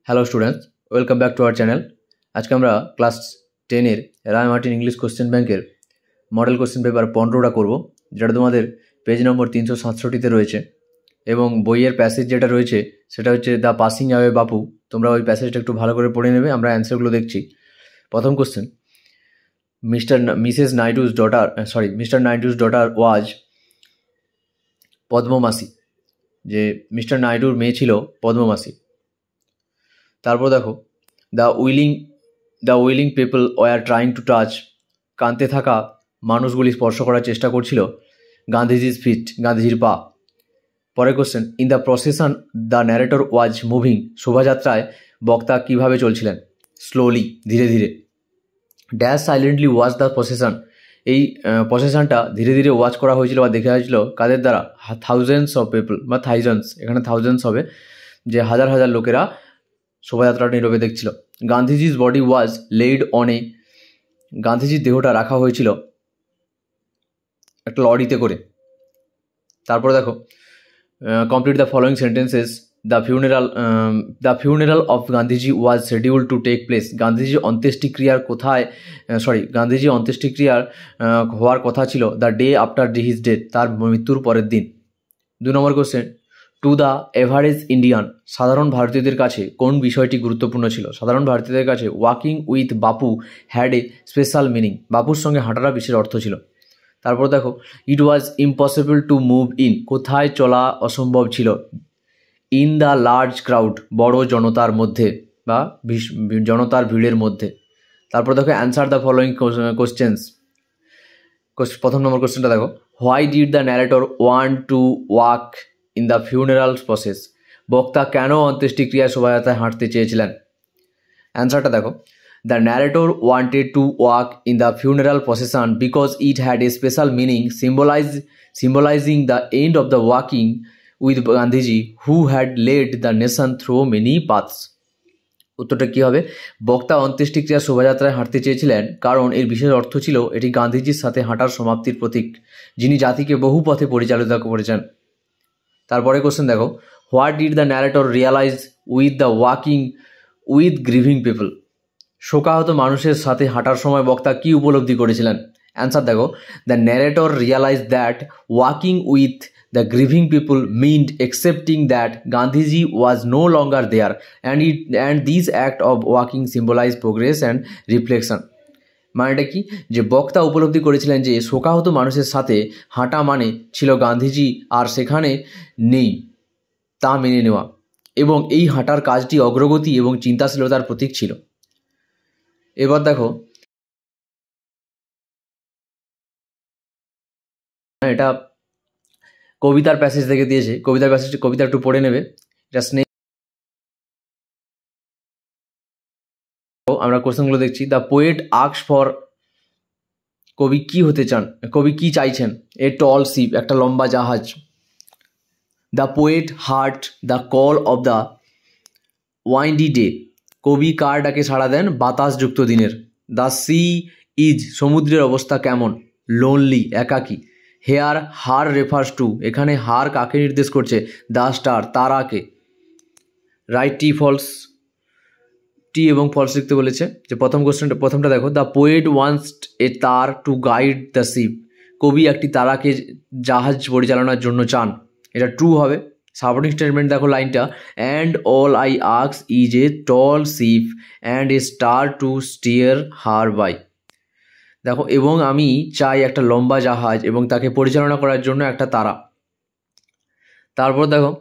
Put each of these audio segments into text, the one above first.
Hello students, welcome back to our channel. আজকে আমরা class 10-এর রায় Martin English question ব্যাংকের model question paper 15টা করব, যেটা তোমাদের পেজ নম্বর 367-তে রয়েছে। এবং বইয়ের প্যাসেজ যেটা রয়েছে সেটা হচ্ছে দ্য পাসিং অ্যাওয়ে বাপু। তোমরা ওই প্যাসেজটা একটু ভালো করে পড়ে নেবে, আমরা অ্যান্সারগুলো দেখছি। প্রথম question, mister Naidu's daughter was Padmamashi, যে মিস্টার নাইডুর মেয়ে ছিল পদ্মমাসি। তারপর দেখো, the willing people were trying to touch, কাঁদতে থাকা মানুষগুলি স্পর্শ করার চেষ্টা করছিল গান্ধীজির ফিট, গান্ধীজির পা। পরের question, in the procession the narrator was moving, শোভাযাত্রায় বক্তা কিভাবে চলছিলেন? স্লোলি, ধীরে ধীরে। Dash silently watch the procession, এই প্রসেশনটা ধীরে ধীরে ওয়াচ করা হয়েছিল বা দেখে হয়েছিল কাদের দ্বারা? থাউজেন্ডস অফ পিপল বা থাউজেন্ডস, এখানে থাউজেন্ডস হবে, যে হাজার হাজার লোকেরা শোভাযাত্রাটা নীরবে দেখছিল। গান্ধীজির body was laid on a, গান্ধীজির দেহটা রাখা হয়েছিল একটা লরিতে করে। তারপরে দেখো, complete the following sentences. The funeral of Gandhiji was schedule to take place, গান্ধীজির অন্ত্যেষ্টিক্রিয়ার গান্ধীজির অন্ত্যেষ্টিক্রিয়ার হওয়ার কথা ছিল the day after his death, তার মৃত্যুর পরের দিন। 2 নম্বর question, to the average Indian, সাধারণ ভারতীয়দের কাছে কোন বিষয়টি গুরুত্বপূর্ণ ছিল? সাধারণ ভারতীয়দের কাছে walking with Bapu had a special meaning, বাপুর সঙ্গে হাঁটাটা বিশেষ অর্থ ছিল। তারপর দেখো, it was impossible to move in, কোথায় চলা অসম্ভব ছিল? ইন দ্য লার্জ ক্রাউড, বড় জনতার মধ্যে বা জনতার ভিড়ের মধ্যে। তারপর দেখো, অ্যান্সার দ্য ফলোয়িং কোশ্চেন্স। প্রথম নম্বর কোশ্চেনটা দেখো, why did the narrator want to walk in the funeral process, বক্তা কেন অন্ত্যেষ্টিক্রিয়া শোভাযাত্রায় হাঁটতে চেয়েছিলেন? অ্যান্সারটা দেখো, the narrator wanted to walk in the funeral procession because it had a special meaning symbolizing the end of the walking with Gandhiji who had led the nation through many paths। উত্তরটা কী হবে? বক্তা অন্ত্যেষ্টিক্রিয়া শোভাযাত্রায় হাঁটতে চেয়েছিলেন কারণ এর বিশেষ অর্থ ছিল এটি গান্ধীজির সাথে হাঁটার সমাপ্তির প্রতীক, যিনি জাতিকে বহু পথে পরিচালিত করেছেন। তারপরে কোশ্চেন দেখো, what did the narrator realise with the walking with grieving people, শোকাহত মানুষের সাথে হাঁটার সময় বক্তা কী উপলব্ধি করেছিলেন? অ্যান্সার দেখো, the narrator realise that walking with the grieving people meant accepting that Gandhiji was no longer there and this act of walking symbolized progress and reflection। মানেটা কি? যে বক্তা উপলব্ধি করেছিলেন যে শোকাহত মানুষের সাথে হাঁটা মানে ছিল গান্ধীজি আর সেখানে নেই তা মেনে নেওয়া, এবং এই হাঁটার কাজটি অগ্রগতি এবং চিন্তাশীলতার প্রতীক ছিল। এবার দেখো, এটা কবিতার প্যাসেজ থেকে দিয়েছে, কবিতা একটু পড়ে নেবে। এটা আমরা কোশ্চেনগুলো দেখছি। দ্য পোয়েট আস্কস ফর, কবি কি হতে চান, কবি কি চাইছেন? এ টল শিপ, একটা লম্বা জাহাজ। The poet heard the call of the windy day, কবি কার ডাকে সাড়া দেন? বাতাসযুক্ত দিনের। দ্য সি ইজ, সমুদ্রের অবস্থা কেমন? লোনলি, একাকী। হেয়ার হার রেফার্স টু, এখানে হার কাকে নির্দেশ করছে? দ্য স্টার, তারাকে। রাইট টি ফলস, টি এবং ফলস লিখতে বলেছে। যে প্রথমটা দেখো, দ্য পোয়েট ওয়ান্টস এ তার টু গাইড দ্য শিপ, কবি একটি তারাকে জাহাজ পরিচালনার জন্য চান, এটা ট্রু হবে। সাপোর্টিং স্টেটমেন্ট দেখো লাইনটা, and all I ask is a tall ship and a star to steer her by, দেখো, এবং আমি চাই একটা লম্বা জাহাজ এবং তাকে পরিচালনা করার জন্য একটা তারা। তারপর দেখো,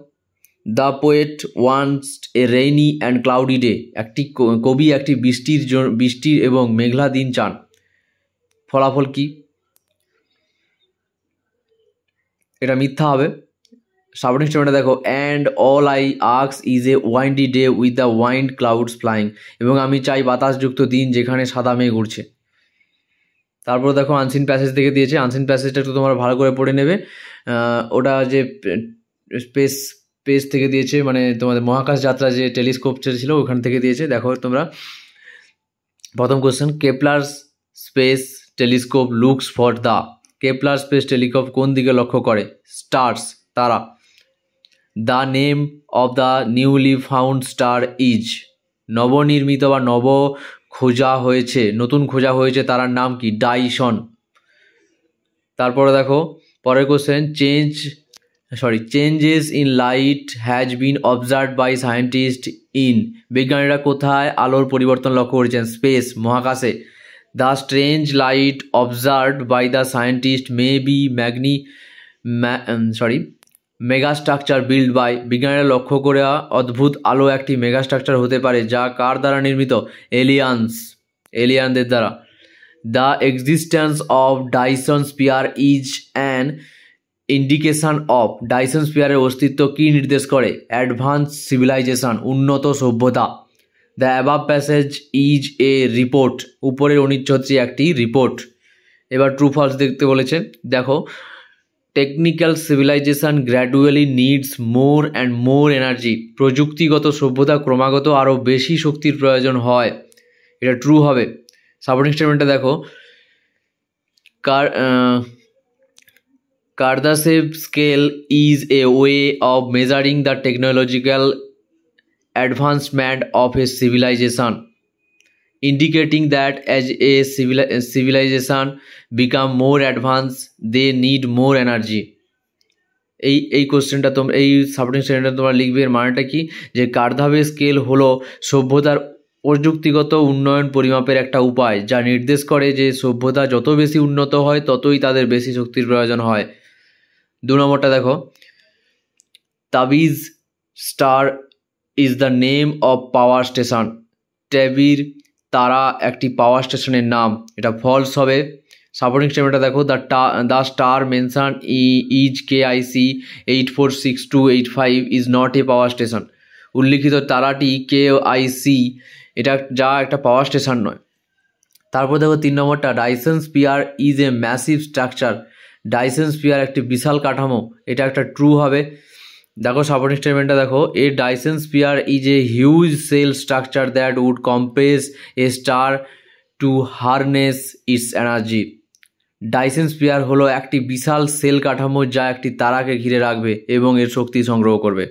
the poet wants a rainy and cloudy day, কবি একটি বৃষ্টির এবং মেঘলা দিন চান। ফলাফল কি? এটা মিথ্যা হবে। সাপোর্টিং স্টেটমেন্টে দেখো, and all I ask is a windy day with the wind clouds flying, এবং আমি চাই বাতাসযুক্ত দিন যেখানে সাদা মেঘ উড়ছে। তারপর দেখো, আনসিন প্যাসেজ থেকে দিয়েছে, আনসিন প্যাসেজটা একটু তোমরা ভালো করে পড়ে নেবে। ওটা যে স্পেস থেকে দিয়েছে, মানে তোমাদের মহাকাশ যাত্রা যে টেলিস্কোপ ছিল ওখান থেকে দিয়েছে। দেখো তোমরা, প্রথম question, Kepler space telescope looks for the, Kepler space telescope কোন দিকে লক্ষ্য করে? স্টার্স, তারা। The name of the newly found star is, নবনির্মিত বা খোঁজা হয়েছে, নতুন খোঁজা হয়েছে, তার নাম কি? ডাইসন। তারপরে দেখো পরের question, changes in light has been observed by scientist in, বিজ্ঞানীরা কোথায় আলোর পরিবর্তন লক্ষ্য করেছেন? স্পেস, মহাকাশে। The strange light observed by the scientist may be megastructure build by, বিজ্ঞানীরা লক্ষ্য করে অদ্ভুত আলো একটি মেগাস্ট্রাকচার হতে পারে, যা কার দ্বারা নির্মিত? এলিয়ানদের দ্বারা। The existence of Dyson sphere is an indication of, Dyson স্পিয়ারের অস্তিত্ব কি নির্দেশ করে? অ্যাডভান্স সিভিলাইজেশন, উন্নত সভ্যতা। The above passage is a report, উপরের অনুচ্ছেদটি একটি রিপোর্ট। এবার ট্রু ফলস দেখতে বলেছে। দেখো, technical civilization gradually needs more and more energy, প্রযুক্তিগত সভ্যতা ক্রমাগত আরও বেশি শক্তির প্রয়োজন হয়, এটা ট্রু হবে। সাপোর্টিং স্টেটমেন্টটা দেখো, Kardashev scale is a way of measuring the technological advancement of a civilization, indicating that as a civilization become more advanced they need more energy। এই কোশ্চেনটা তোমরা, এই সাপোর্টিং স্টেটমেন্টটা তোমরা লিখবে। এর মানেটা কি? যে কার্দাভে স্কেল হলো সভ্যতার প্রযুক্তিগত উন্নয়ন পরিমাপের একটা উপায়, যা নির্দেশ করে যে সভ্যতা যত বেশি উন্নত হয় ততই তাদের বেশি শক্তির প্রয়োজন হয়। 2 নম্বরটা দেখো, Tabby's star is the name of power station, ট্যাবির তারা একটি পাওয়ার স্টেশনের নাম, এটা ফলস হবে। সাপোর্টিং স্টেটমেন্টটা দেখো, the star mention is KIC 846285 is not a power station, উল্লিখিত তারাটি KIC এটা যা একটা পাওয়ার স্টেশন নয়। তারপর দেখো 3 নম্বরটা, Dyson sphere is a massive structure, Dyson spear একটি বিশাল কাঠামো, এটা একটা ট্রু হবে। দেখো সাপোর্টিং স্টেটমেন্টটা দেখো, a Dyson sphere is a huge shell structure that would compress a star to harness its energy, Dyson sphere হলো একটি বিশাল সেল কাঠামো যা একটি তারাকে ঘিরে রাখবে এবং এর শক্তি সংগ্রহ করবে।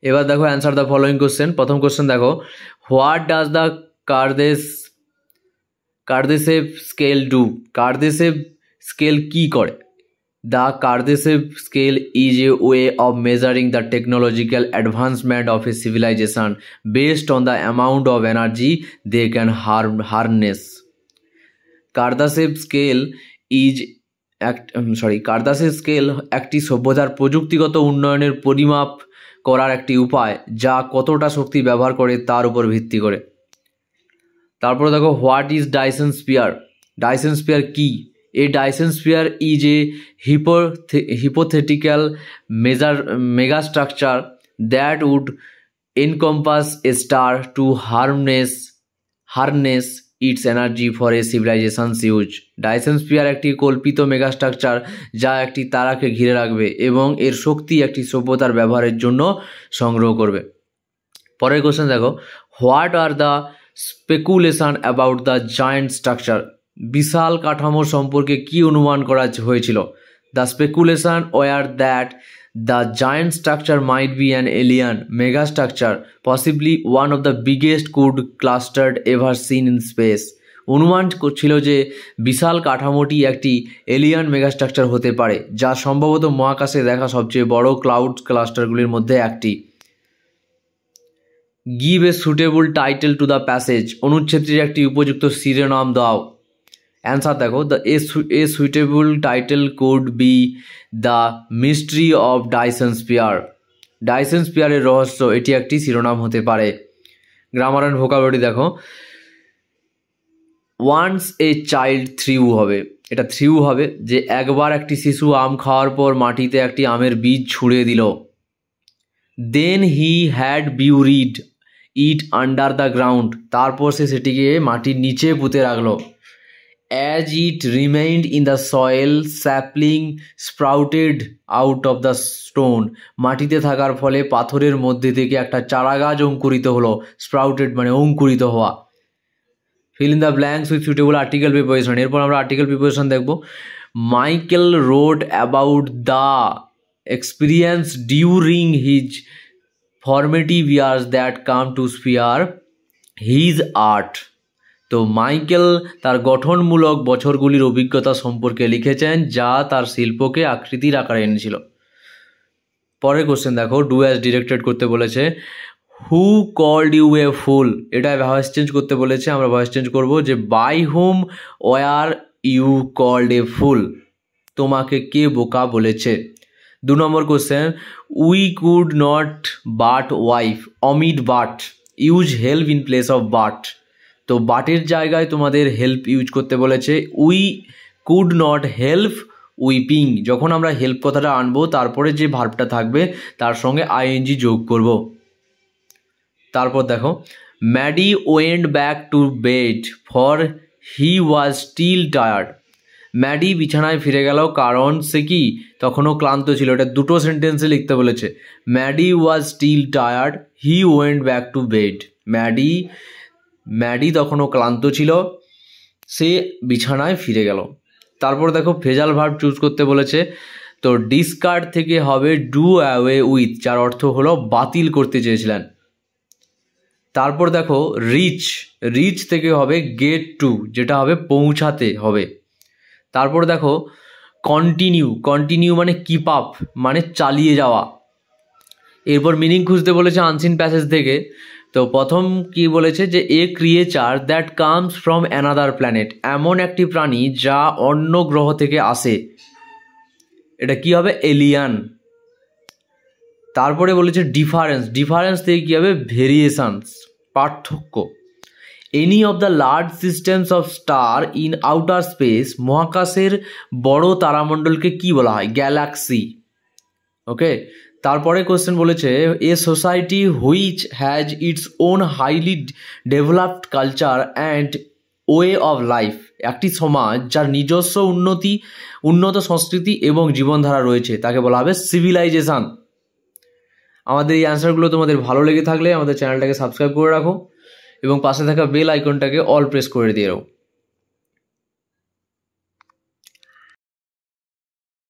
এবার দেখো অ্যান্সার দ্য ফলোয়িং কোশ্চেন। প্রথম কোশ্চেন দেখো, what does the Kardashev scale do, Kardashev scale কি করে? The Kardashev scale is a way of measuring the technological advancement of a civilization based on the amount of energy they can harness. Kardashev scale একটি সভ্যতার প্রযুক্তিগত উন্নয়নের পরিমাপ করার একটি উপায়, যা কতটা শক্তি ব্যবহার করে তার উপর ভিত্তি করে। তারপরে দেখো, what is Dyson sphere, Dyson spear কি? A Dyson sphere is a hypothetical megastructure that would encompass a star to harness its energy for a civilization's use. Dyson sphere একটি কল্পিত মেগাস্ট্রাকচার যা একটি তারাকে ঘিরে রাখবে এবং এর শক্তি একটি সভ্যতার ব্যবহারের জন্য সংগ্রহ করবে। পরের কোশ্চেন দেখো, what are the speculation about the giant structure, বিশাল কাঠামো সম্পর্কে কি অনুমান করা হয়েছিল? The speculation were that the giant structure might be an alien mega structure, possibly one of the biggest could clustered ever seen in space, অনুমান করছিল যে বিশাল কাঠামোটি একটি এলিয়ান মেগা স্ট্রাকচার হতে পারে, যা সম্ভবত মহাকাশে দেখা সবচেয়ে বড় ক্লাউড ক্লাস্টারগুলির মধ্যে একটি। Give a suitable title to the passage, অনুচ্ছেদটির একটি উপযুক্ত শিরোনাম দাও। অ্যান্সার দেখো, a suitable title could be the mystery of Dyson sphere, Dyson স্পিয়ারের রহস্য, এটি একটি শিরোনাম হতে পারে। গ্রামার অ্যান্ড ভোকাবুলারি দেখো, ওয়ান্স এ চাইল্ড থ্রিউ হবে, এটা থ্রিউ হবে, যে একবার একটি শিশু আম খাওয়ার পর মাটিতে একটি আমের বীজ ছুঁড়ে দিল। Then he had buried it under the ground, তারপর সে সেটিকে মাটির নিচে পুঁতে রাখলো। As it remained in the soil, sapling sprouted out of the stone, মাটিতে থাকার ফলে পাথরের মধ্যে থেকে একটা চারা গাছ অঙ্কুরিত হলো। স্প্রাউটেড মানে অঙ্কুরিত হওয়া। Fill in the blanks with suitable article preposition, এরপর আমরা আর্টিকেল প্রিপোজিশন দেখব। Michael road about the experience during his formative years that come to sphere his art. তো মাইকেল তার গঠনমূলক বছরগুলির অভিজ্ঞতা সম্পর্কে লিখেছেন যা তার শিল্পকে আকৃতির আকারে এনেছিল। পরের কোশ্চেন দেখো, ডু অ্যাজ ডিরেক্টেড করতে বলেছে। হু কল্ড ইউ এ ফুল, এটা ভয়েস চেঞ্জ করতে বলেছে, আমরা ভয়েস চেঞ্জ করব যে by whom were you called a fool, তোমাকে কে বোকা বলেছে। 2 নম্বর question, we could not but wife omit but use help in place of but, তো বাটের জায়গায় তোমাদের হেল্প ইউজ করতে বলেছে। We could not help weeping, যখন আমরা হেল্প কথাটা আনবো তারপরে যে ভার্বটা থাকবে তার সঙ্গে আইএনজি যোগ করব। তারপর দেখো, Maddy went back to bed for he was still tired, Maddy বিছানায় ফিরে গেল কারণ সে কি তখনও ক্লান্ত ছিল। এটা দুটো সেন্টেন্সে লিখতে বলেছে। Maddy was still tired, he went back to bed. Maddy তখনও ক্লান্ত ছিল, সে বিছানায় ফিরে গেল। তারপর দেখো, ফ্রেজাল ভার্ব চুজ করতে বলেছে। তো ডিসকার্ড থেকে হবে ডু অ্যাওয়ে উইথ, যার অর্থ হলো বাতিল করতে চেয়েছিলেন। তারপর দেখো, রিচ থেকে হবে গেট টু, যেটা হবে পৌঁছাতে হবে। তারপর দেখো, কন্টিনিউ মানে কিপ আপ মানে চালিয়ে যাওয়া। এরপর মিনিং খুঁজতে বলেছে আনসিন প্যাসেজ থেকে। তো প্রথম কি বলেছে যে a creature that comes from another planet, এমন একটি প্রাণী যা অন্য গ্রহ থেকে আসে, এটা কি হবে এলিয়ান। তারপরে বলেছে ডিফারেন্স থেকে কি হবে ভেরিয়েশনস, পার্থক্য। Any of the large systems of star in outer space, মহাকাশের বড় তারামণ্ডলকে কি বলা হয় গ্যালাক্সি। ওকে, তারপরে কোশ্চেন বলেছে a society which has its own highly developed culture and way of life, একটি সমাজ যার নিজস্ব উন্নত সংস্কৃতি এবং জীবনধারা রয়েছে তাকে বলা হবে সিভিলাইজেশন। আমাদের এই অ্যান্সারগুলো তোমাদের ভালো লেগে থাকলে আমাদের চ্যানেলটাকে সাবস্ক্রাইব করে রাখো এবং পাশে থাকা বেল আইকনটাকে অল প্রেস করে দিয়ে রাখো।